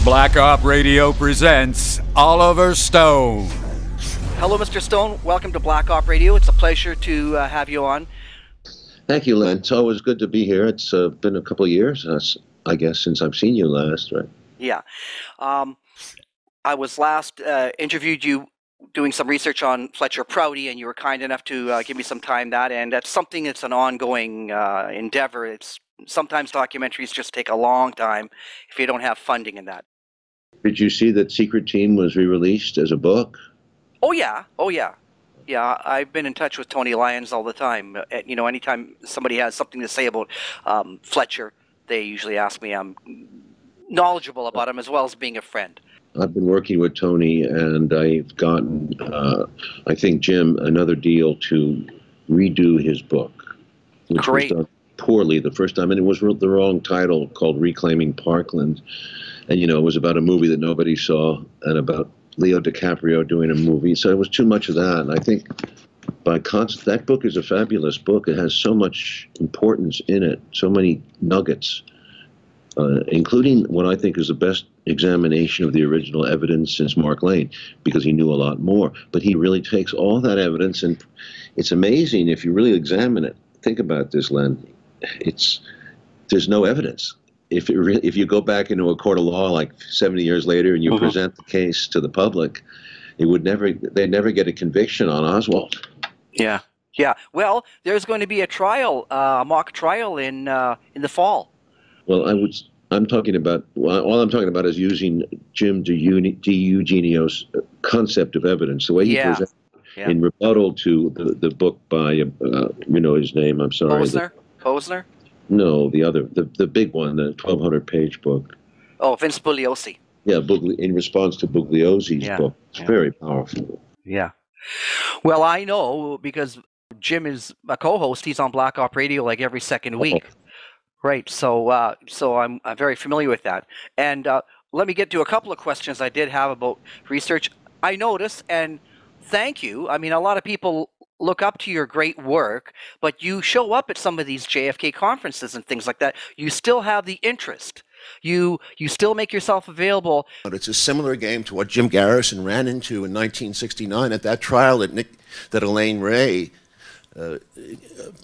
Black Op Radio presents Oliver Stone. Hello, Mr. Stone. Welcome to Black Op Radio. It's a pleasure to have you on. Thank you, Len. It's always good to be here. It's been a couple of years, I guess, since I've seen you last, right? Yeah. I was last interviewed you doing some research on Fletcher Prouty, and you were kind enough to give me some time and that's something that's an ongoing endeavor. It's sometimes documentaries just take a long time if you don't have funding in that. Did you see that Secret Team was re-released as a book? Oh yeah, yeah. I've been in touch with Tony Lyons all the time. You know, anytime somebody has something to say about Fletcher, they usually ask me. I'm knowledgeable about him as well as being a friend. I've been working with Tony, and I've gotten, I think, Jim, another deal to redo his book, which Great. was done poorly the first time, and it was the wrong title, called Reclaiming Parkland. And, you know, it was about a movie that nobody saw and about Leo DiCaprio doing a movie. So it was too much of that. And I think that book is a fabulous book. It has so much importance in it, so many nuggets, including what I think is the best examination of the original evidence since Mark Lane, because he knew a lot more. But he really takes all that evidence, and it's amazing if you really examine it. Think about this, Len. There's no evidence. If you go back into a court of law like 70 years later and you present the case to the public, they'd never get a conviction on Oswald. Yeah. Well, there's going to be a trial, a mock trial in the fall. Well, all I'm talking about is using Jim DiEugenio's concept of evidence, the way he presented in rebuttal to the book by, you know his name, I'm sorry. Posner? No, the big one, the 1,200-page book. Oh, Vince Bugliosi. Yeah, in response to Bugliosi's book. It's very powerful. Yeah. Well, I know because Jim is a co-host. He's on Black Op Radio like every second week. Right. So I'm very familiar with that. And let me get to a couple of questions I did have about research. I noticed, and thank you. I mean, a lot of people look up to your great work, but you show up at some of these JFK conferences and things like that. You still have the interest. You still make yourself available. It's a similar game to what Jim Garrison ran into in 1969 at that trial that Elaine Ray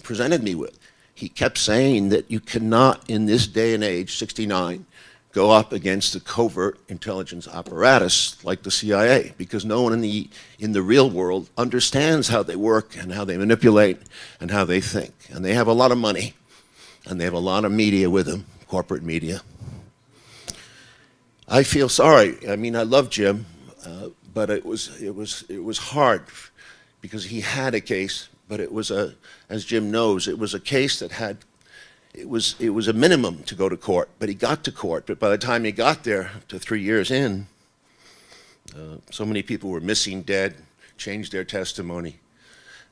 presented me with. He kept saying that you cannot, in this day and age, 69, go up against the covert intelligence apparatus like the CIA, because no one in the real world understands how they work and how they manipulate and how they think. And they have a lot of money, and they have a lot of media with them, corporate media. I feel sorry. I mean, I love Jim, but it was hard because he had a case, but it was as Jim knows, it was a case that had. It was a minimum to go to court, but he got to court. But by the time he got there, to 3 years in, so many people were missing, dead, changed their testimony.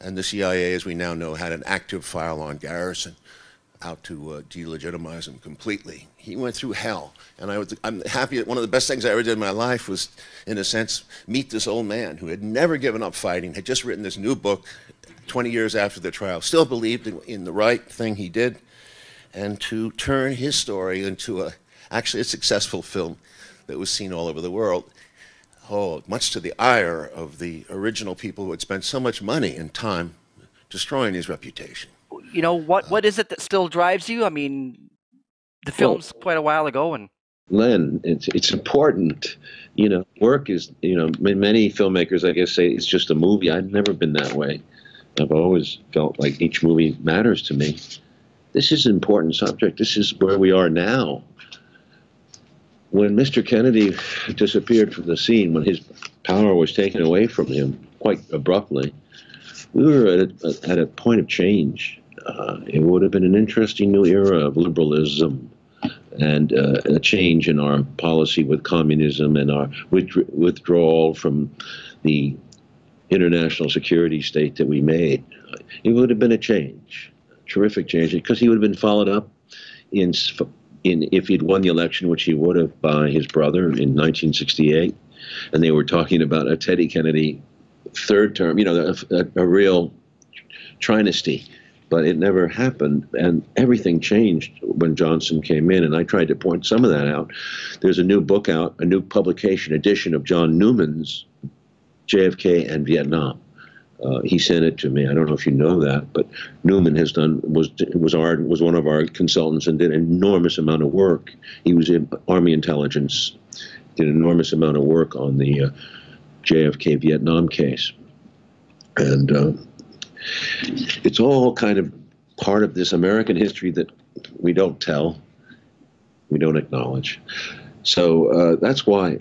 And the CIA, as we now know, had an active file on Garrison out to delegitimize him completely. He went through hell. And I'm happy that one of the best things I ever did in my life was, in a sense, meet this old man who had never given up fighting, had just written this new book 20 years after the trial, still believed in the right thing he did, and to turn his story into actually a successful film that was seen all over the world. Oh, much to the ire of the original people who had spent so much money and time destroying his reputation. You know, what is it that still drives you? I mean, the film's quite a while ago. And Len, it's important. You know, work is, you know, many filmmakers, I guess, say it's just a movie. I've never been that way. I've always felt like each movie matters to me. This is an important subject. This is where we are now. When Mr. Kennedy disappeared from the scene, when his power was taken away from him quite abruptly, we were at a point of change. It would have been an interesting new era of liberalism and a change in our policy with communism and our withdrawal from the international security state that we made. It would have been a change. Terrific change, because he would have been followed up if he'd won the election, which he would have, by his brother in 1968, and they were talking about a Teddy Kennedy third term, you know, a real trinity. but it never happened, and everything changed when Johnson came in, and I tried to point some of that out. There's a new book out, a new publication edition of John Newman's JFK and Vietnam. He sent it to me. I don't know if you know that, but Newman was one of our consultants and did an enormous amount of work. He was in Army intelligence, did an enormous amount of work on the JFK Vietnam case, and it's all kind of part of this American history that we don't tell, we don't acknowledge. So that's why,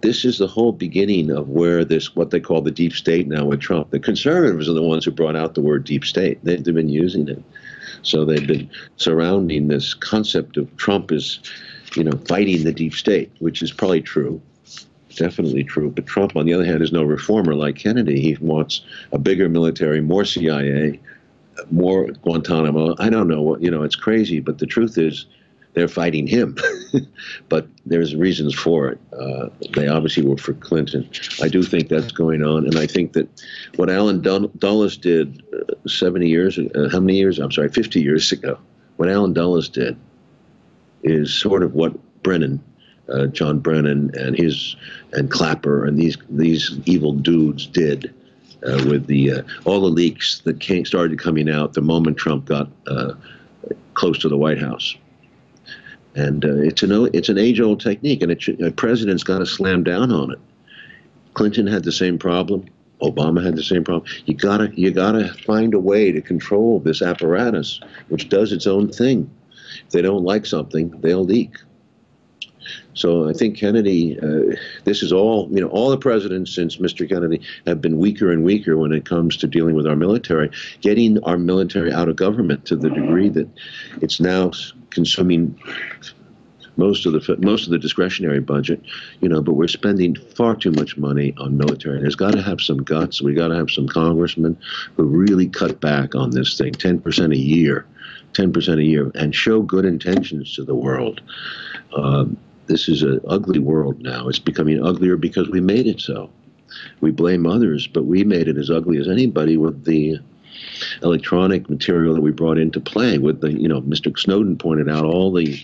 this is the whole beginning of where this, what they call the deep state now with Trump. The conservatives are the ones who brought out the word deep state. They've been using it. So they've been surrounding this concept of Trump as, fighting the deep state, which is probably true, definitely true. But Trump, on the other hand, is no reformer like Kennedy. He wants a bigger military, more CIA, more Guantanamo. I don't know what, it's crazy, but the truth is, they're fighting him, but there's reasons for it. They obviously were for Clinton. I do think that's going on, and I think that what Allen Dulles did 50 years ago, what Allen Dulles did is sort of what Brennan, John Brennan, and Clapper and these evil dudes did with all the leaks that started coming out the moment Trump got close to the White House. And it's an age-old technique, and a president's got to slam down on it. Clinton had the same problem. Obama had the same problem. You gotta find a way to control this apparatus, which does its own thing. If they don't like something, they'll leak. So I think Kennedy, this is all the presidents since Mr. Kennedy have been weaker and weaker when it comes to dealing with our military, getting our military out of government to the degree that it's now consuming most of the discretionary budget, but we're spending far too much money on military. There's got to have some guts. We got to have some congressmen who really cut back on this thing, 10% a year, and show good intentions to the world. This is an ugly world now. It's becoming uglier because we made it so. We blame others, but we made it as ugly as anybody with the electronic material that we brought into play. With Mr. Snowden pointed out all the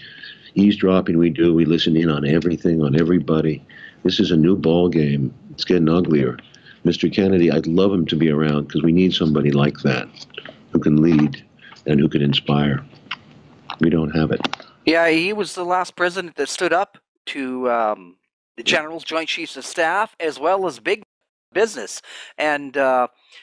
eavesdropping we do. We listen in on everything, on everybody. This is a new ball game. It's getting uglier. Mr. Kennedy, I'd love him to be around because we need somebody like that who can lead and who can inspire. We don't have it. Yeah, he was the last president that stood up to the generals, Joint Chiefs of Staff, as well as big business. And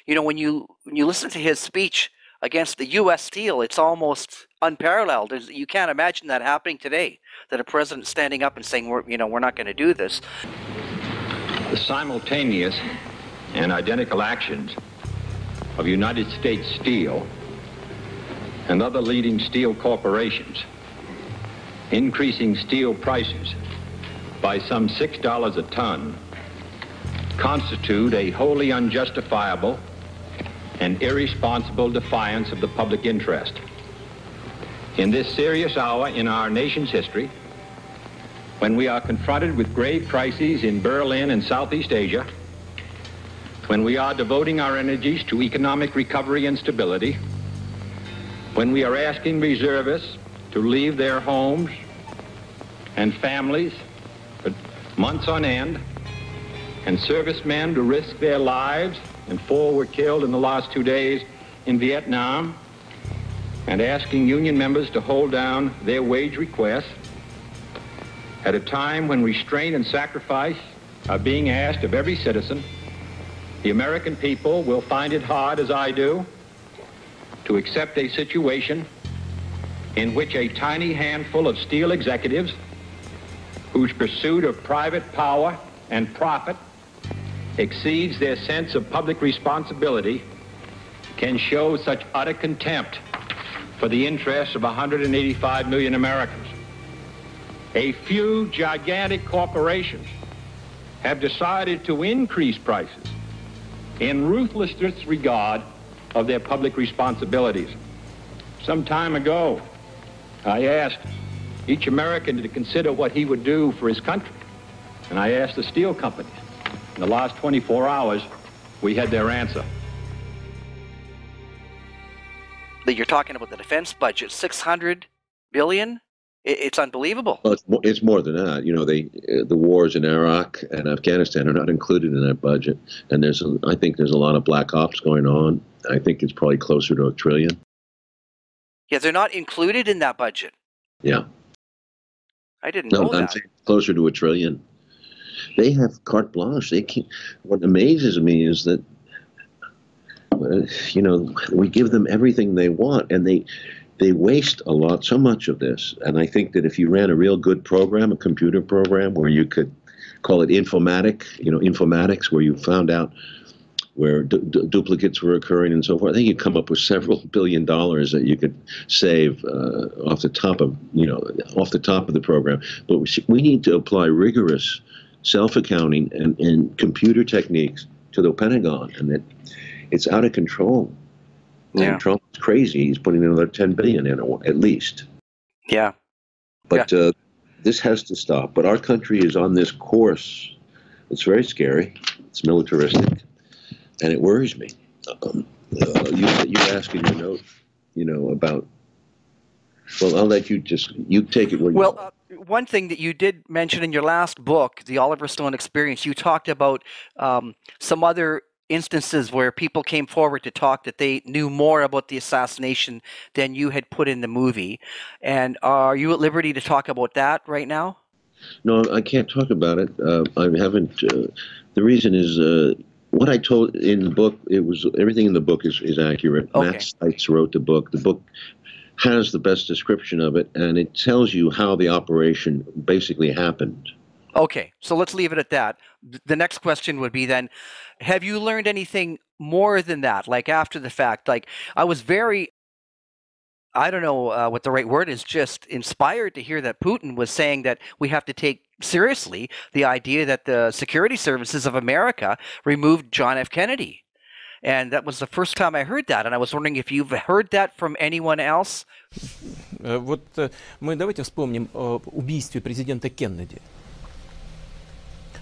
when you listen to his speech against the U.S. Steel, it's almost unparalleled. You can't imagine that happening today. That a president standing up and saying, we're not going to do this. The simultaneous and identical actions of United States Steel and other leading steel corporations increasing steel prices by some $6 a ton constitute a wholly unjustifiable and irresponsible defiance of the public interest. In this serious hour in our nation's history, when we are confronted with grave crises in Berlin and Southeast Asia, when we are devoting our energies to economic recovery and stability, when we are asking reservists to leave their homes and families for months on end, and servicemen to risk their lives, and 4 were killed in the last 2 days in Vietnam, and asking union members to hold down their wage requests, at a time when restraint and sacrifice are being asked of every citizen, the American people will find it hard, as I do, to accept a situation in which a tiny handful of steel executives whose pursuit of private power and profit exceeds their sense of public responsibility can show such utter contempt for the interests of 185 million Americans. A few gigantic corporations have decided to increase prices in ruthless disregard of their public responsibilities. Some time ago, I asked each American to consider what he would do for his country. And I asked the steel companies. In the last 24 hours, we had their answer. that you're talking about the defense budget, $600 billion. It's unbelievable. Well, it's more than that. You know, the wars in Iraq and Afghanistan are not included in that budget, and I think there's a lot of black ops going on. I think it's probably closer to $1 trillion. Yeah, they're not included in that budget. Yeah, I didn't know I'm that. saying closer to $1 trillion. They have carte blanche. They can't. What amazes me is that, you know, we give them everything they want, and they waste so much of this. And I think that if you ran a real good program, a computer program, where you could call it informatics, where you found out where duplicates were occurring and so forth, I think you'd come up with several $1 billion that you could save off the top of the program. But we need to apply rigorous self-accounting and computer techniques to the Pentagon, and that it's out of control. Yeah. And Trump's crazy. He's putting another $10 billion in at least. Yeah. But this has to stop. But our country is on this course. It's very scary. It's militaristic, and it worries me. You ask in your note, you know, about. Well, I'll let you take it where you want. One thing that you did mention in your last book, The Oliver Stone Experience, you talked about some other instances where people came forward to talk that they knew more about the assassination than you had put in the movie. And are you at liberty to talk about that right now? No, I can't talk about it. I haven't. The reason is what I told in the book. It was everything in the book is accurate. Okay. Matt Stites wrote the book. The book has the best description of it, and it tells you how the operation basically happened. Okay, so let's leave it at that. The next question would be then, have you learned anything more than that, like after the fact? Like, I was very, I don't know what the right word is, just inspired to hear that Putin was saying that we have to take seriously the idea that the security services of America removed John F. Kennedy. And that was the first time I heard that, and I was wondering if you've heard that from anyone else? Вот мы давайте вспомним о убийстве президента Кеннеди.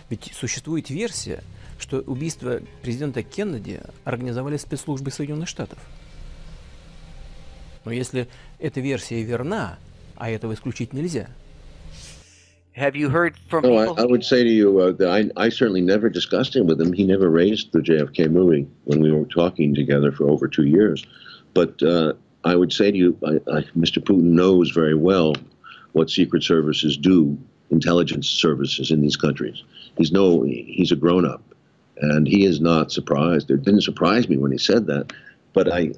Ведь существует версия, что убийство президента Кеннеди организовали спецслужбы Соединенных Штатов. Но если эта версия верна, а этого исключить нельзя. Have you heard from people? I would say to you that I certainly never discussed it with him. He never raised the JFK movie when we were talking together for over 2 years. But I would say to you, Mr. Putin knows very well what secret services do, intelligence services in these countries. He's a grown-up, and he is not surprised. It didn't surprise me when he said that, but I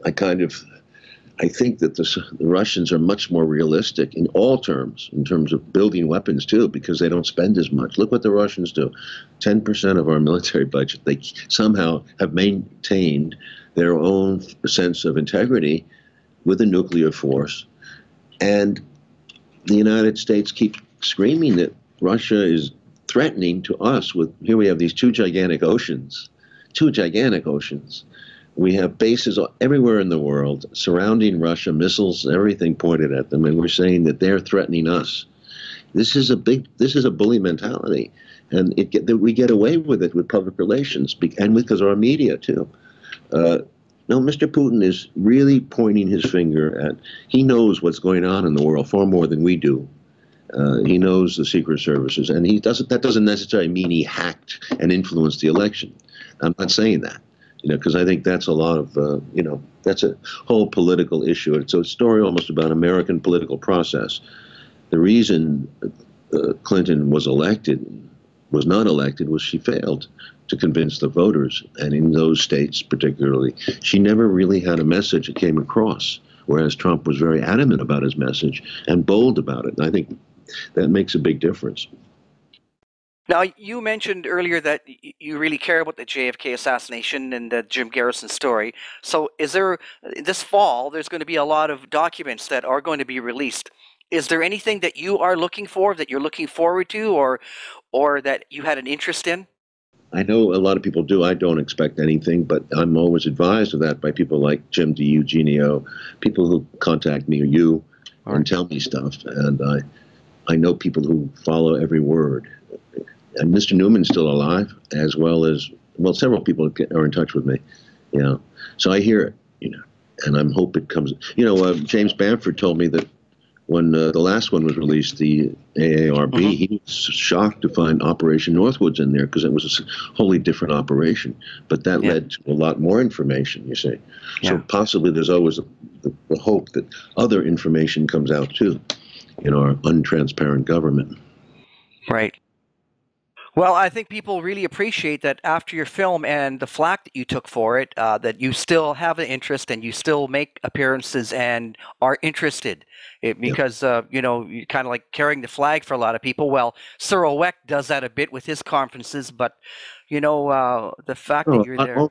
think that the Russians are much more realistic in all terms, in terms of building weapons too, because they don't spend as much. Look what the Russians do. 10% of our military budget. They somehow have maintained their own sense of integrity with a nuclear force. And the United States keep screaming that Russia is threatening to us with, here we have these two gigantic oceans. We have bases everywhere in the world surrounding Russia, missiles, everything pointed at them, and we're saying that they're threatening us. This is a bully mentality, and we get away with it with public relations, and because of our media too. No, Mr. Putin is really pointing his finger at, he knows what's going on in the world far more than we do. He knows the secret services, and that doesn't necessarily mean he hacked and influenced the election. I'm not saying that, because I think that's a lot of, that's a whole political issue. It's a story almost about American political process. The reason Clinton was not elected, was she failed to convince the voters, and in those states particularly, she never really had a message that came across, whereas Trump was very adamant about his message and bold about it. And I think that makes a big difference. Now, you mentioned earlier that you really care about the JFK assassination and the Jim Garrison story. So this fall, there's going to be a lot of documents that are going to be released. Is there anything that you are looking for, that you're looking forward to, or that you had an interest in? I know a lot of people do. I don't expect anything, but I'm always advised of that by people like Jim DiEugenio, people who contact me or you and tell me stuff. And I know people who follow every word. And Mr. Newman's still alive, as well as, several people are in touch with me. So I hear it, and I hope it comes. You know, James Bamford told me that when the last one was released, the AARB, he was shocked to find Operation Northwoods in there because it was a wholly different operation. But that led to a lot more information, you see. So possibly there's always the hope that other information comes out too in our untransparent government. Right. Well, I think people really appreciate that after your film and the flack that you took for it, that you still have an interest and you still make appearances and are interested. Because, you know, you're kind of like carrying the flag for a lot of people. Well, Cyril Weck does that a bit with his conferences, but, you know, the fact that you're there.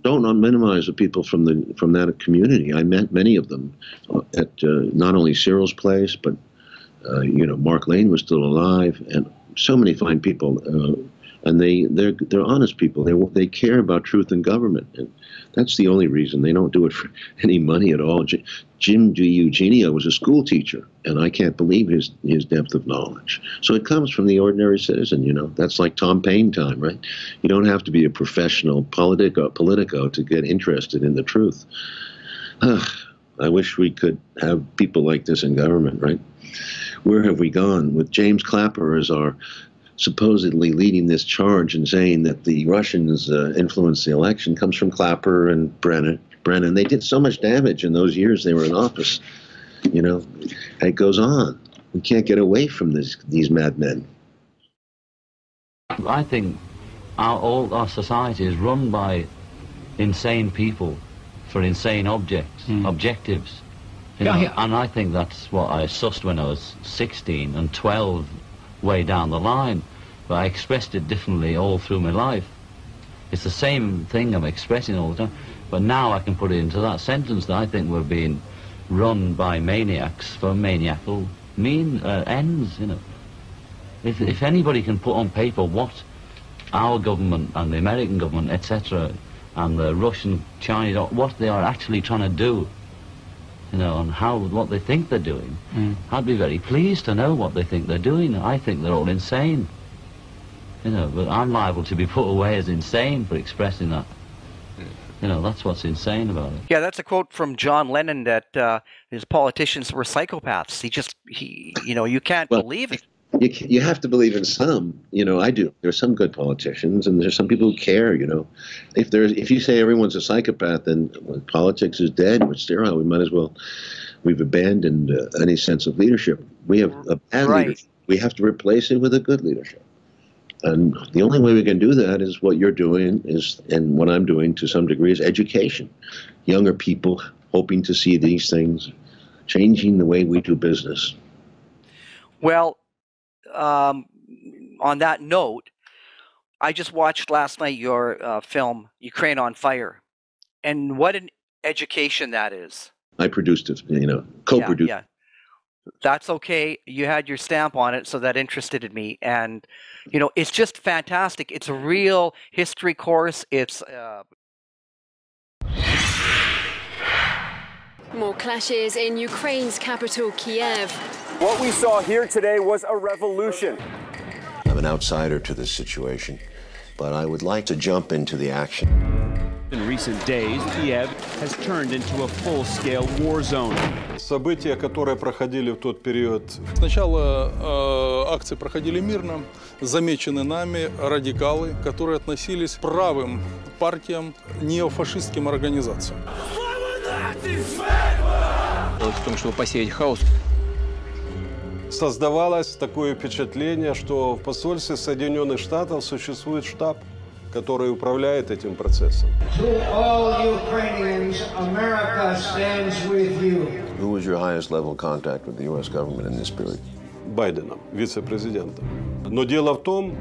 Don't minimize the people from that community. I met many of them at not only Cyril's place, but, you know, Mark Lane was still alive, and so many fine people, and they're honest people. They care about truth in government, and that's the only reason. They don't do it for any money at all. Jim DiEugenio was a school teacher, and I can't believe his depth of knowledge. So it comes from the ordinary citizen, you know. That's like Tom Paine time, right? You don't have to be a professional politico to get interested in the truth. I wish we could have people like this in government, right? Where have we gone? With James Clapper as our supposedly leading this charge and saying that the Russians influenced the election comes from Clapper and Brennan. They did so much damage in those years they were in office. You know, it goes on. We can't get away from these madmen. I think all our society is run by insane people for insane objectives. You know, and I think that's what I sussed when I was 16 and 12 way down the line, but I expressed it differently all through my life. It's the same thing I'm expressing all the time, but now I can put it into that sentence that I think we're being run by maniacs for maniacal ends, you know. If anybody can put on paper what our government and the American government, etc., and the Russian, Chinese, what they are actually trying to do, you know, and what they think they're doing, I'd be very pleased to know what they think they're doing. I think they're all insane, you know, but I'm liable to be put away as insane for expressing that. You know, that's what's insane about it. Yeah, that's a quote from John Lennon that his politicians were psychopaths. You know, you can't believe it. You have to believe in some. You know, I do. There's some good politicians, and there's some people who care. You know, if you say everyone's a psychopath, then politics is dead. We're sterile. We might as well. We've abandoned any sense of leadership. We have a bad leadership. We have to replace it with a good leadership. And the only way we can do that is what you're doing and what I'm doing to some degree is education. Younger people hoping to see these things, changing the way we do business. Well, on that note, I just watched last night your film, Ukraine on Fire. And what an education that is. I produced it, you know, co-produced. Yeah. That's okay. You had your stamp on it, so that interested me. And, you know, it's just fantastic. It's a real history course. It's... More clashes in Ukraine's capital, Kiev. What we saw here today was a revolution. I'm an outsider to this situation, but I would like to jump into the action. In recent days, Kiev has turned into a full-scale war zone. События, которые проходили в тот период. Сначала акции проходили мирно. Замечены нами радикалы, которые относились к правым партиям, неофашистским организациям. В том, чтобы посеять хаос. Создавалось такое впечатление, что в посольстве Соединенных Штатов существует штаб, который управляет этим процессом. Who was your highest level contact with the U.S. government in this period? Байденом, вице-президентом. Но дело в том,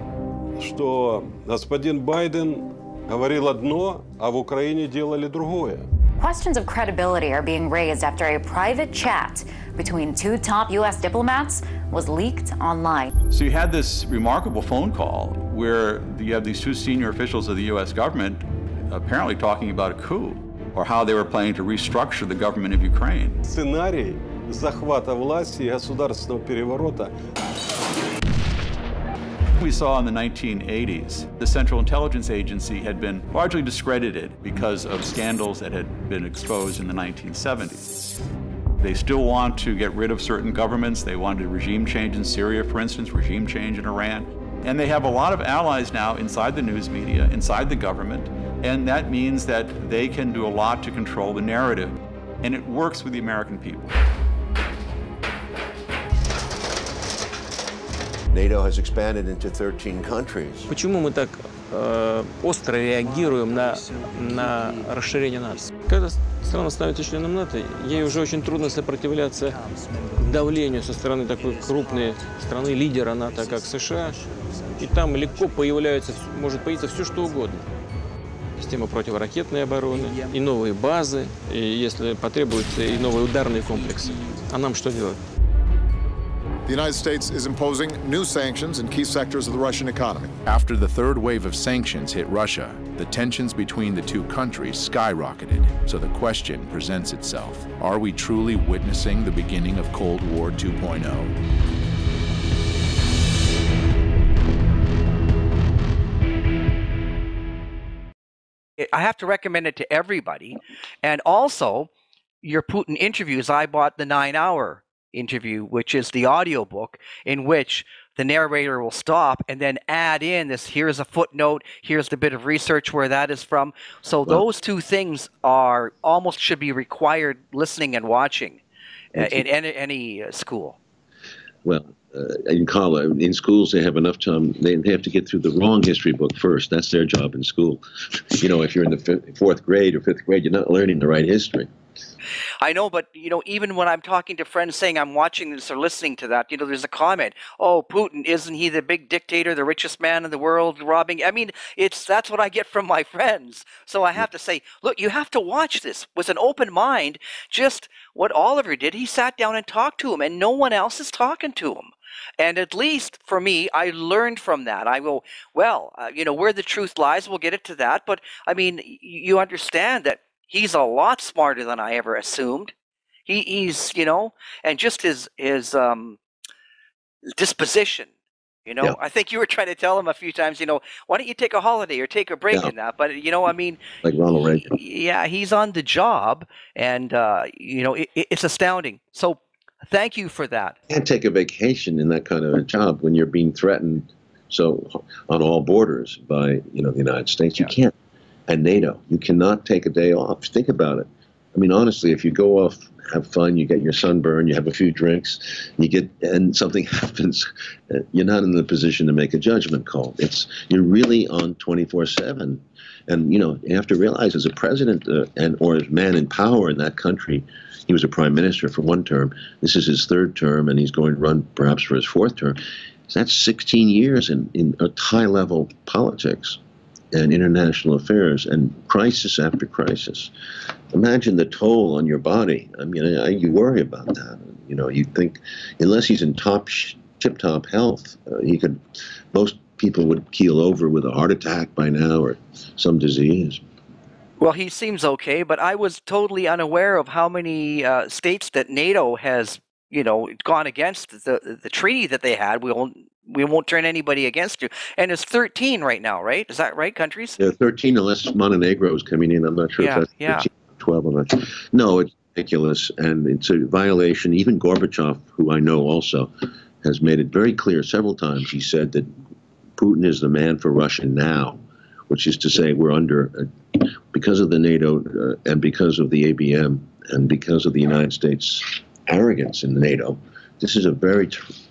что господин Байден говорил одно, а в Украине делали другое. Questions of credibility are being raised after a private chat between two top U.S. diplomats was leaked online. So you had this remarkable phone call where you have these two senior officials of the U.S. government apparently talking about a coup or how they were planning to restructure the government of Ukraine. Сценарий захвата власти и государственного переворота We saw in the 1980s, the Central Intelligence Agency had been largely discredited because of scandals that had been exposed in the 1970s. They still want to get rid of certain governments. They wanted regime change in Syria, for instance, regime change in Iran. And they have a lot of allies now inside the news media, inside the government, and that means that they can do a lot to control the narrative. And it works with the American people. NATO has expanded into 13 countries. Почему мы так остро реагируем на расширение НАТО? Когда страна становится членом НАТО, ей уже очень трудно сопротивляться давлению со стороны такой крупной страны, лидера НАТО, как США. И там легко может появиться все, что угодно. Система противоракетной обороны, и новые базы, и, если потребуется, и новые ударные комплексы. А нам что делать? The United States is imposing new sanctions in key sectors of the Russian economy. After the third wave of sanctions hit Russia, the tensions between the two countries skyrocketed. So the question presents itself: are we truly witnessing the beginning of Cold War 2.0? I have to recommend it to everybody. And also, your Putin interviews, I bought the 9-hour interview, which is the audiobook, in which the narrator will stop and then add in this, here's a footnote, here's the bit of research where that is from. So those two things are almost should be required listening and watching in any school. Well, in college, in schools, they have enough time. They have to get through the wrong history book first. That's their job in school. You know, if you're in the fourth grade or fifth grade, you're not learning the right history. I know, but, you know, even when I'm talking to friends saying I'm watching this or listening to that, you know, there's a comment, oh, Putin, isn't he the big dictator, the richest man in the world, robbing? I mean, that's what I get from my friends. So I have to say, look, you have to watch this with an open mind. Just what Oliver did, he sat down and talked to him, and no one else is talking to him. And at least for me, I learned from that. I go, well, you know, where the truth lies, we'll get it to that. But, I mean, you understand that he's a lot smarter than I ever assumed. He's, you know, and just his disposition, you know. Yeah. I think you were trying to tell him a few times, you know, why don't you take a holiday or take a break in that? But, you know, I mean, like Ronald Reagan. Yeah, he's on the job, and, you know, it's astounding. So thank you for that. You can't take a vacation in that kind of a job when you're being threatened so on all borders by, you know, the United States. You can't. And NATO, you cannot take a day off. Think about it. I mean, honestly, if you go off, have fun, you get your sunburn, you have a few drinks, and something happens, you're not in the position to make a judgment call. You're really on 24/7. And, you know, you have to realize as a president or as man in power in that country, he was a prime minister for one term. This is his third term, and he's going to run perhaps for his fourth term. So that's 16 years in high-level politics and international affairs and crisis after crisis. Imagine the toll on your body. I mean, you worry about that. You know, you think unless he's in tip-top health, most people would keel over with a heart attack by now or some disease. Well, he seems okay, but I was totally unaware of how many states that NATO has, you know, gone against the treaty that they had. We won't turn anybody against you. And it's 13 right now, right? Is that right, countries? Yeah, 13, unless Montenegro is coming in. I'm not sure if that's 13 or 12. I'm not sure. No, it's ridiculous, and it's a violation. Even Gorbachev, who I know also, has made it very clear several times. He said that Putin is the man for Russia now, which is to say we're under, because of the NATO and because of the ABM and because of the United States' arrogance in NATO, this is a very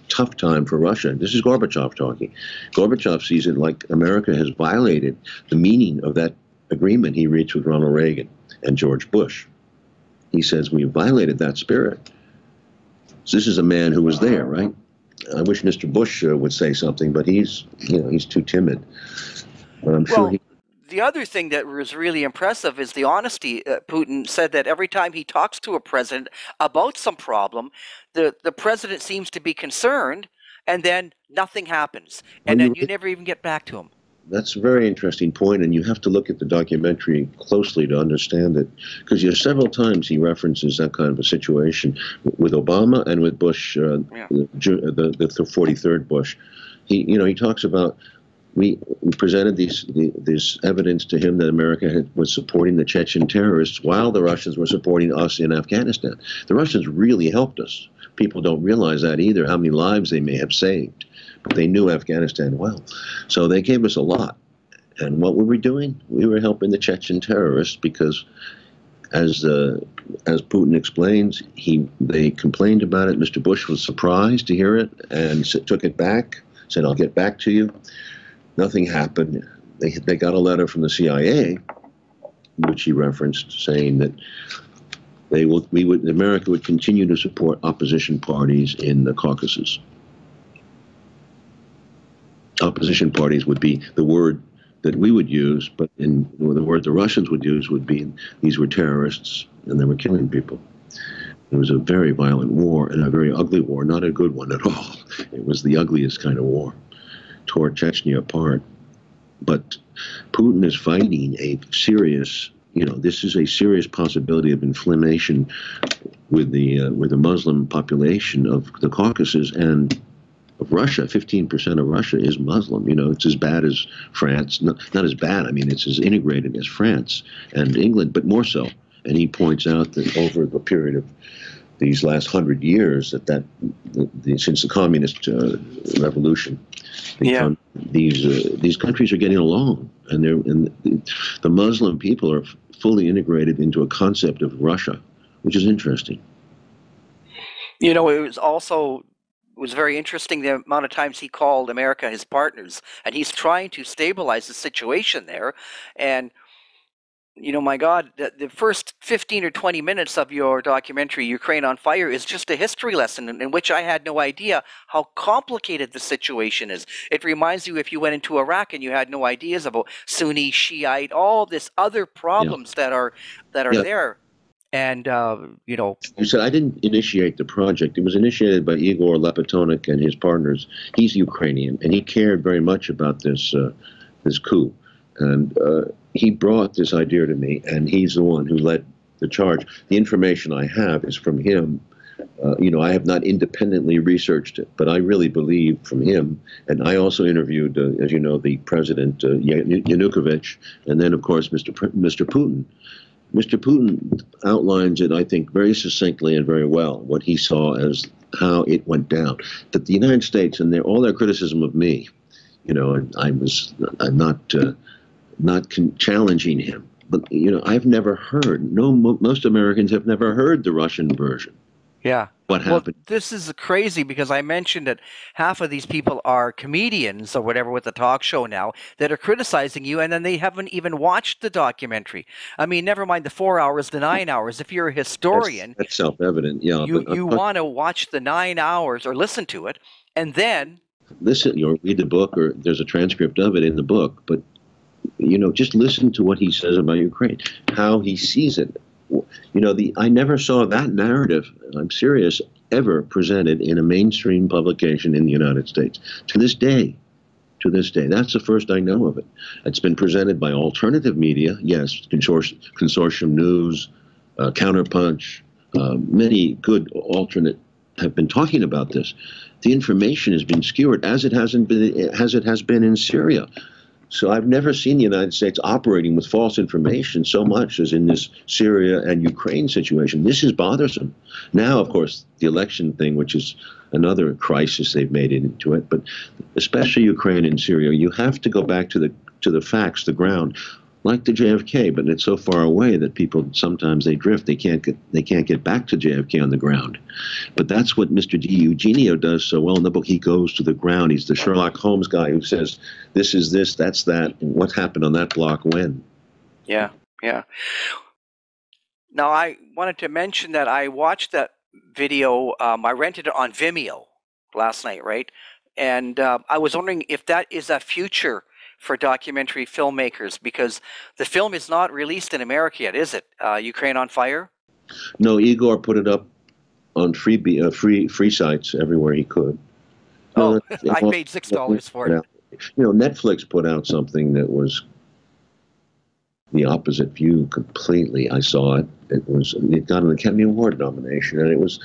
tough time for Russia. This is Gorbachev talking. Gorbachev sees it like America has violated the meaning of that agreement he reached with Ronald Reagan and George Bush. He says we violated that spirit. So this is a man who was there, right? I wish Mr. Bush would say something, but he's too timid. But I'm sure the other thing that was really impressive is the honesty. Putin said that every time he talks to a president about some problem, the president seems to be concerned, and then nothing happens. And then you never even get back to him. That's a very interesting point, and you have to look at the documentary closely to understand it, because several times he references that kind of a situation with Obama and with Bush, the 43rd Bush. He talks about we presented this evidence to him that America was supporting the Chechen terrorists while the Russians were supporting us in Afghanistan. The Russians really helped us. People don't realize that either, how many lives they may have saved. But they knew Afghanistan well. So they gave us a lot. And what were we doing? We were helping the Chechen terrorists because, as Putin explains, they complained about it. Mr. Bush was surprised to hear it and took it back, said, I'll get back to you. Nothing happened. They got a letter from the CIA, which he referenced, saying that America would continue to support opposition parties in the Caucasus. Opposition parties would be the word that we would use, but the word the Russians would use would be these were terrorists and they were killing people. It was a very violent war and a very ugly war, not a good one at all. It was the ugliest kind of war. Tore Chechnya apart. But Putin is fighting a serious, this is a serious possibility of inflammation with the Muslim population of the Caucasus and of Russia. 15% of Russia is Muslim. It's as bad as France. Not as bad. I mean, it's as integrated as France and England, but more so. And he points out that over the period of these last 100 years, since the communist revolution, these countries are getting along, and the Muslim people are fully integrated into a concept of Russia, which is interesting. It was very interesting the amount of times he called America his partners, and he's trying to stabilize the situation there. And, my God, the first 15 or 20 minutes of your documentary, Ukraine on Fire, is just a history lesson in which I had no idea how complicated the situation is. It reminds you if you went into Iraq and you had no ideas about Sunni, Shiite, all this other problems that are there. And, You said I didn't initiate the project. It was initiated by Igor Lepetonik and his partners. He's Ukrainian, and he cared very much about this coup. And he brought this idea to me, and he's the one who led the charge. The information I have is from him. I have not independently researched it, but I really believe from him. And I also interviewed, as you know, the president, Yanukovych, and then, of course, Mr. Putin. Mr. Putin outlines it, I think, very succinctly and very well, what he saw as how it went down. That the United States, and all their criticism of me, and I'm not challenging him, but, I've never heard, most Americans have never heard the Russian version. Yeah. What happened? Well, this is crazy because I mentioned that half of these people are comedians or whatever with the talk show now that are criticizing you, and then they haven't even watched the documentary. I mean, never mind the 4 hours, the 9 hours. If you're a historian, that's self-evident. Yeah, you want to watch the 9 hours or listen to it, and then listen or read the book, or there's a transcript of it in the book. But just listen to what he says about Ukraine, how he sees it. I never saw that narrative, I'm serious, ever presented in a mainstream publication in the United States. To this day. That's the first I know of it. It's been presented by alternative media, yes, Consortium News, Counterpunch, many good alternate have been talking about this. The information has been skewered as it has been in Syria. So I've never seen the United States operating with false information so much as in this Syria and Ukraine situation. This is bothersome. Now, of course, the election thing, which is another crisis they've made into it, but especially Ukraine and Syria, you have to go back to the facts, the ground, like the JFK, but it's so far away that people sometimes they drift. They can't get back to JFK on the ground. But that's what Mr. DiEugenio does so well in the book. He goes to the ground. He's the Sherlock Holmes guy who says, this is this, that's that, and what happened on that block when. Yeah. Now, I wanted to mention that I watched that video. I rented it on Vimeo last night, right? And I was wondering if that is a future for documentary filmmakers, because the film is not released in America yet, is it? Ukraine on Fire? No, Igor put it up on free sites everywhere he could. I paid $6 for it. Netflix put out something that was the opposite view completely. I saw it. It got an Academy Award nomination, and it was,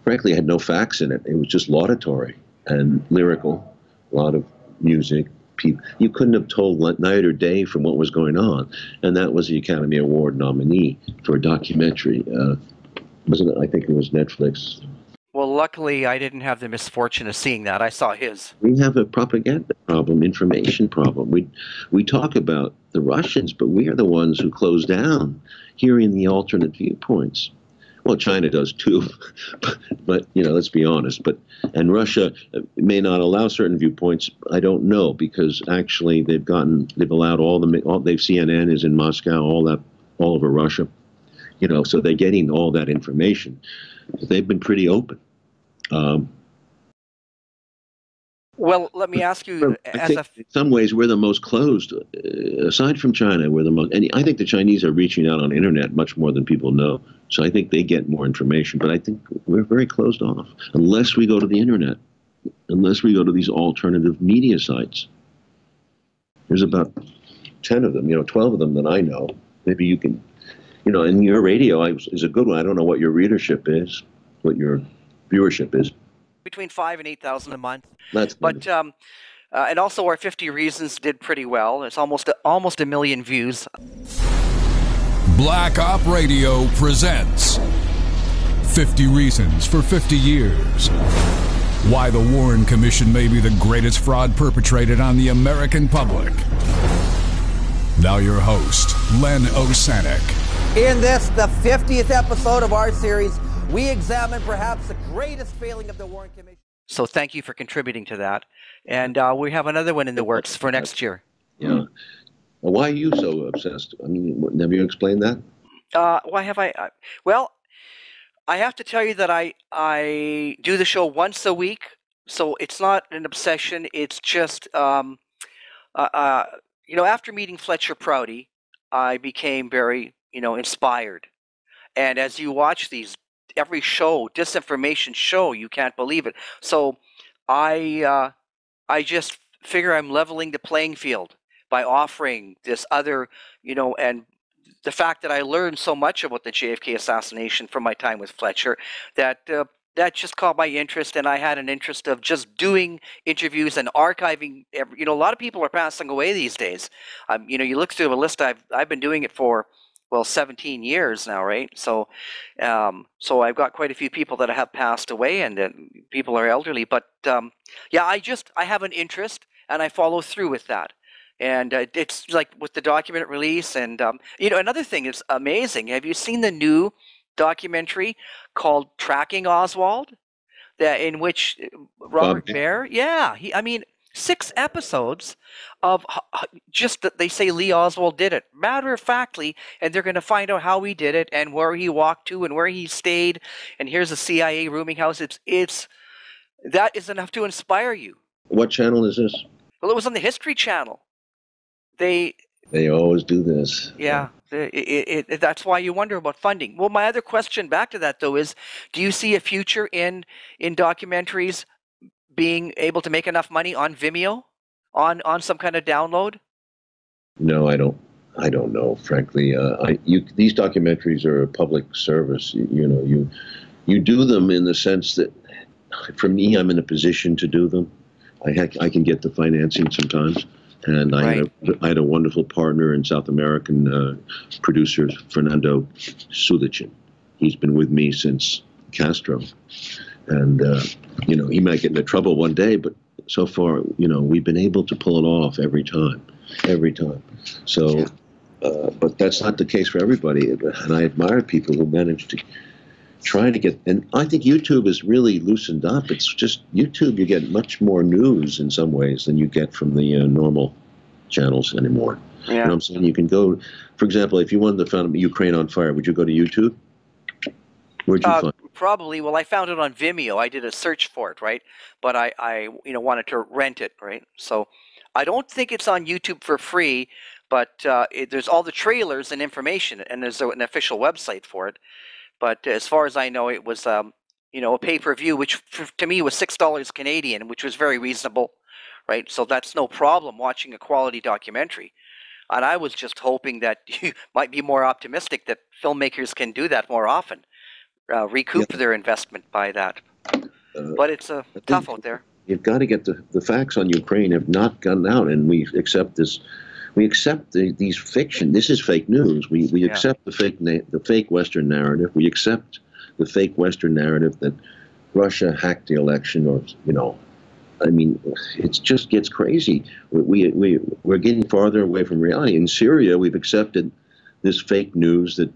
frankly, had no facts in it. It was just laudatory and lyrical, a lot of music. You couldn't have told night or day from what was going on, and that was the Academy Award nominee for a documentary. Wasn't it? I think it was Netflix. Well, luckily, I didn't have the misfortune of seeing that. I saw his. We have a propaganda problem, information problem. We talk about the Russians, but we are the ones who close down hearing the alternate viewpoints. Well, China does too, but let's be honest. And Russia may not allow certain viewpoints. I don't know, because actually they've allowed they've CNN is in Moscow, all over Russia, so they're getting all that information. They've been pretty open. Well, let me ask you. In some ways, we're the most closed. Aside from China, we're the most. And I think the Chinese are reaching out on the internet much more than people know. So I think they get more information. But I think we're very closed off unless we go to the internet, unless we go to these alternative media sites. There's about 10 of them, 12 of them that I know. Maybe you can, and your radio is a good one. I don't know what your readership is, what your viewership is. Between 5,000 and 8,000 a month. That's good. But and also our 50 Reasons did pretty well. It's almost a million views. Black Op Radio presents 50 Reasons for 50 Years. Why the Warren Commission may be the greatest fraud perpetrated on the American public. Now your host, Len Osanek. In this, the 50th episode of our series, we examine perhaps the greatest failing of the Warren Commission. So thank you for contributing to that. And we have another one in the works for next year. Yeah. Why are you so obsessed? I mean, have you explained that? Why have I? Well, I have to tell you that I do the show once a week. So it's not an obsession. It's just, after meeting Fletcher Prouty, I became very, inspired. And as you watch every show, disinformation show, you can't believe it. So I just figure I'm leveling the playing field by offering this other, and the fact that I learned so much about the JFK assassination from my time with Fletcher, that just caught my interest, and I had an interest of just doing interviews and archiving. A lot of people are passing away these days. You look through the list. I've been doing it for 17 years now, right? So I've got quite a few people that have passed away, and people are elderly. But I have an interest, and I follow through with that. And it's like with the document release, and another thing is amazing. Have you seen the new documentary called Tracking Oswald? In which Robert Baer, 6 episodes of just that they say Lee Oswald did it, matter-of-factly, and they're going to find out how he did it and where he walked to and where he stayed. And here's a CIA rooming house. That is enough to inspire you. What channel is this? Well, it was on the History Channel. They always do this. Yeah, that's why you wonder about funding. Well, my other question back to that, though, is do you see a future in documentaries being able to make enough money on Vimeo, on some kind of download? No, I don't know, frankly. These documentaries are a public service. You do them in the sense that, for me, I'm in a position to do them. I can get the financing sometimes. And I had a wonderful partner in South American producer, Fernando Sulichin. He's been with me since Castro. And, he might get into trouble one day, but so far, we've been able to pull it off every time. So, but that's not the case for everybody. And I admire people who manage to try to get, and I think YouTube is really loosened up. It's just YouTube, you get much more news in some ways than you get from the normal channels anymore. Yeah. You know what I'm saying? You can go, for example, if you wanted to find Ukraine on fire, would you go to YouTube? Where'd you find it? Probably. Well, I found it on Vimeo. I did a search for it, right? But I wanted to rent it, right? So I don't think it's on YouTube for free, but there's all the trailers and information, and there's an official website for it. But as far as I know, it was a pay-per-view, which to me was $6 Canadian, which was very reasonable, right? So that's no problem watching a quality documentary. And I was just hoping that you might be more optimistic that filmmakers can do that more often, recoup their investment by that. But it's tough out there. You've got to get the facts on Ukraine have not gotten out, and we accept this. We accept these fiction. This is fake news. We accept the fake Western narrative. We accept the fake Western narrative that Russia hacked the election, or I mean, it just gets crazy. We're getting farther away from reality. In Syria, we've accepted this fake news that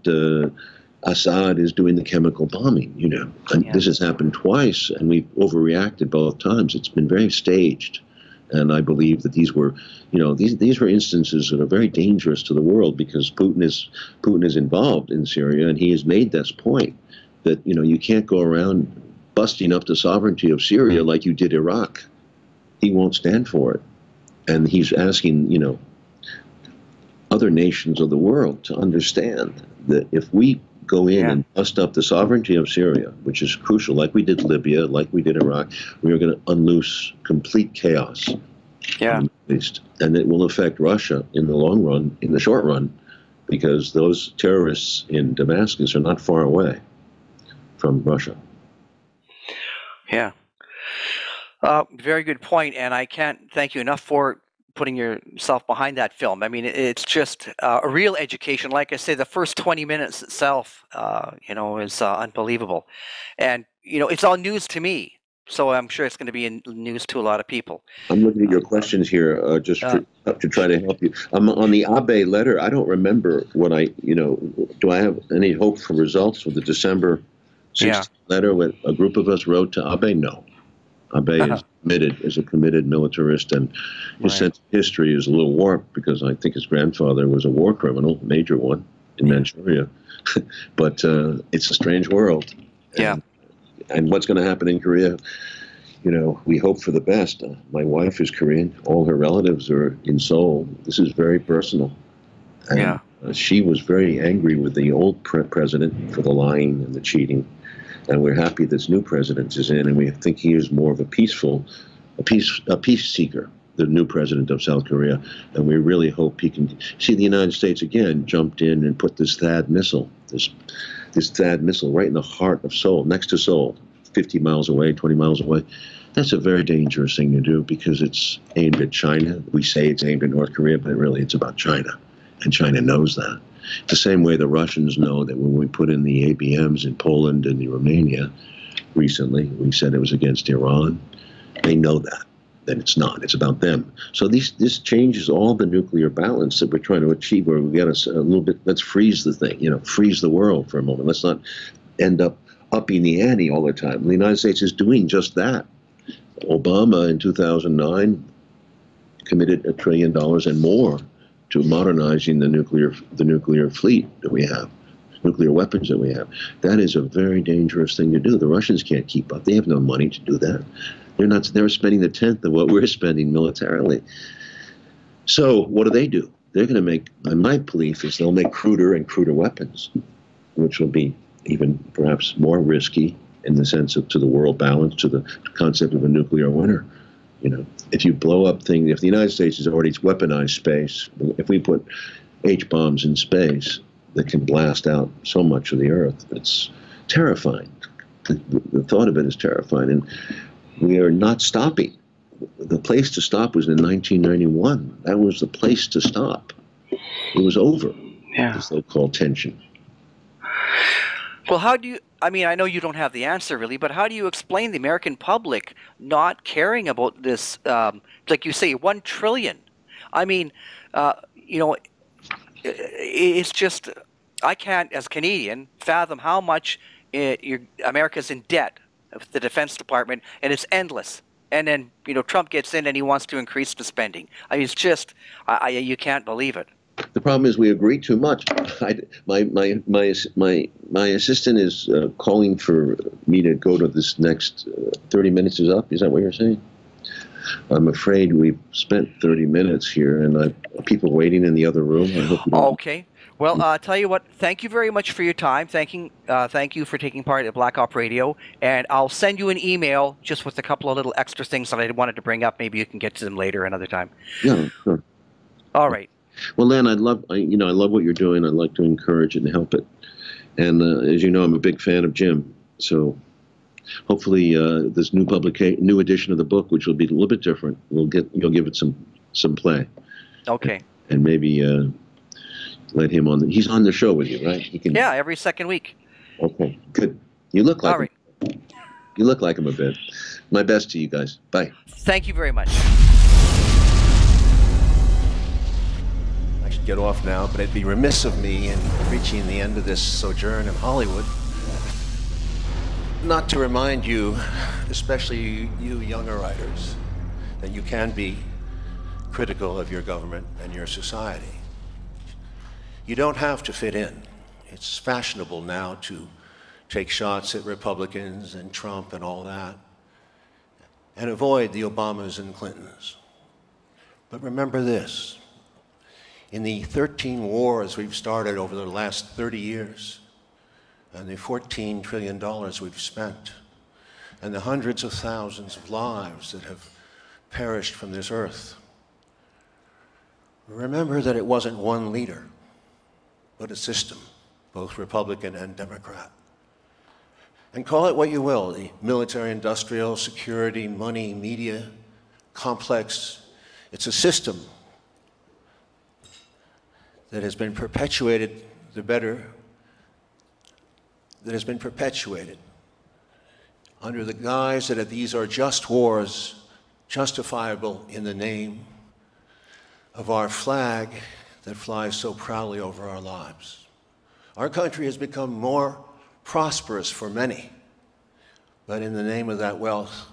Assad is doing the chemical bombing. And this has happened twice, and we've overreacted both times. It's been very staged. And I believe that these were instances that are very dangerous to the world, because Putin is involved in Syria, and he has made this point that you can't go around busting up the sovereignty of Syria like you did Iraq. He won't stand for it, and he's asking other nations of the world to understand that if we go in and bust up the sovereignty of Syria, which is crucial, like we did Libya, like we did Iraq, we are going to unloose complete chaos. Yeah. At least. And it will affect Russia in the long run, in the short run, because those terrorists in Damascus are not far away from Russia. Yeah. Very good point, and I can't thank you enough for putting yourself behind that film. I mean, it's just a real education. Like I say, the first 20 minutes itself, is unbelievable. And, it's all news to me. So I'm sure it's going to be news to a lot of people. I'm looking at your questions here to try to help you. On the Abe letter, I don't remember what do I have any hope for results with the December 16th letter when a group of us wrote to Abe? No. Abe is a committed militarist, and his sense of history is a little warped because I think his grandfather was a war criminal, major one, in Manchuria. But it's a strange world. And what's going to happen in Korea? We hope for the best. My wife is Korean. All her relatives are in Seoul. This is very personal. And she was very angry with the old president for the lying and the cheating. And we're happy this new president is in, and we think he is more of a peace seeker, the new president of South Korea. And we really hope he can see the United States again jumped in and put this THAAD missile, this THAAD missile right in the heart of Seoul, next to Seoul, 50 miles away, 20 miles away. That's a very dangerous thing to do because it's aimed at China. We say it's aimed at North Korea, but really it's about China, and China knows that. The same way the Russians know that when we put in the ABMs in Poland and Romania recently, we said it was against Iran. They know that it's not. It's about them. So this changes all the nuclear balance that we're trying to achieve, where we got a little bit, let's freeze the thing, freeze the world for a moment. Let's not end up upping the ante all the time. The United States is doing just that. Obama in 2009 committed $1 trillion and more to modernizing the nuclear fleet that we have, nuclear weapons that we have. That is a very dangerous thing to do. The Russians can't keep up. They have no money to do that. They're spending the 10th of what we're spending militarily. So what do? They're going to make, my belief is they'll make cruder and cruder weapons, which will be even perhaps more risky in the sense of to the world balance, to the concept of a nuclear winter. If you blow up things, if the United States has already weaponized space, if we put H-bombs in space that can blast out so much of the Earth, it's terrifying. The thought of it is terrifying, and we are not stopping. The place to stop was in 1991. That was the place to stop. It was over, the so-called tension. Well, I know you don't have the answer really, but how do you explain the American public not caring about this, like you say, $1 trillion? I mean, it's just, I can't, as a Canadian, fathom how much America's in debt with the Defense Department, and it's endless. And then, Trump gets in and he wants to increase the spending. I mean, it's just, you can't believe it. The problem is we agree too much. My assistant is calling for me to go to this next 30 minutes is up. Is that what you're saying? I'm afraid we've spent 30 minutes here, and people waiting in the other room. I hope you don't. Okay. Well, tell you what, thank you very much for your time. Thank you for taking part at Black Op Radio. And I'll send you an email just with a couple of little extra things that I wanted to bring up. Maybe you can get to them later another time. Yeah, sure. All right. Well, Len, I love what you're doing. I'd like to encourage it and help it. And as you know, I'm a big fan of Jim. So hopefully this new edition of the book, which will be a little bit different, you'll give it some play. Okay. And maybe let him on. He's on the show with you, right? He can. Yeah, every second week. Okay, good. You look like All right. You look like him a bit. My best to you guys. Bye. Thank you very much. I should get off now, but it'd be remiss of me in reaching the end of this sojourn in Hollywood not to remind you, especially you younger writers, that you can be critical of your government and your society. You don't have to fit in. It's fashionable now to take shots at Republicans and Trump and all that, and avoid the Obamas and Clintons. But remember this, in the 13 wars we've started over the last 30 years, and the $14 trillion we've spent, and the hundreds of thousands of lives that have perished from this earth, remember that it wasn't one leader, but a system, both Republican and Democrat. And call it what you will, the military, industrial, security, money, media, complex. It's a system that has been perpetuated, under the guise that these are just wars, justifiable in the name of our flag that flies so proudly over our lives. Our country has become more prosperous for many, but in the name of that wealth,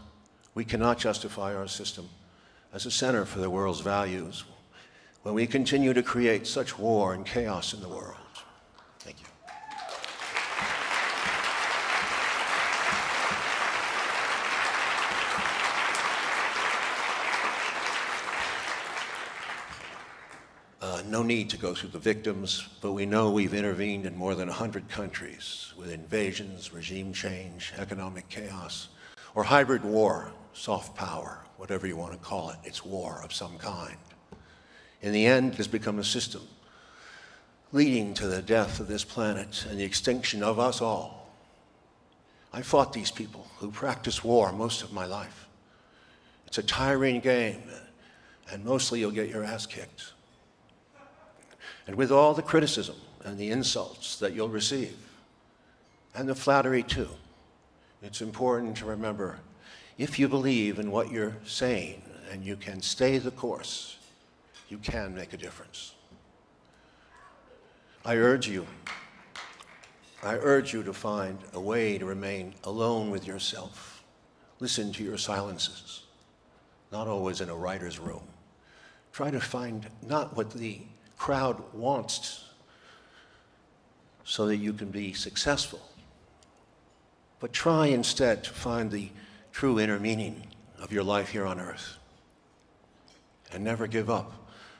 we cannot justify our system as a center for the world's values when we continue to create such war and chaos in the world. Thank you. No need to go through the victims, but we know we've intervened in more than 100 countries with invasions, regime change, economic chaos, or hybrid war, soft power, whatever you want to call it. It's war of some kind. In the end, it has become a system leading to the death of this planet and the extinction of us all. I fought these people who practice war most of my life. It's a tiring game, and mostly you'll get your ass kicked. And with all the criticism and the insults that you'll receive, and the flattery too, it's important to remember, if you believe in what you're saying and you can stay the course, you can make a difference. I urge you to find a way to remain alone with yourself. Listen to your silences, not always in a writer's room. Try to find not what the crowd wants so that you can be successful, but try instead to find the true inner meaning of your life here on earth. And never give up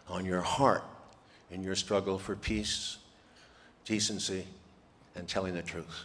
on your heart in your struggle for peace, decency, and telling the truth.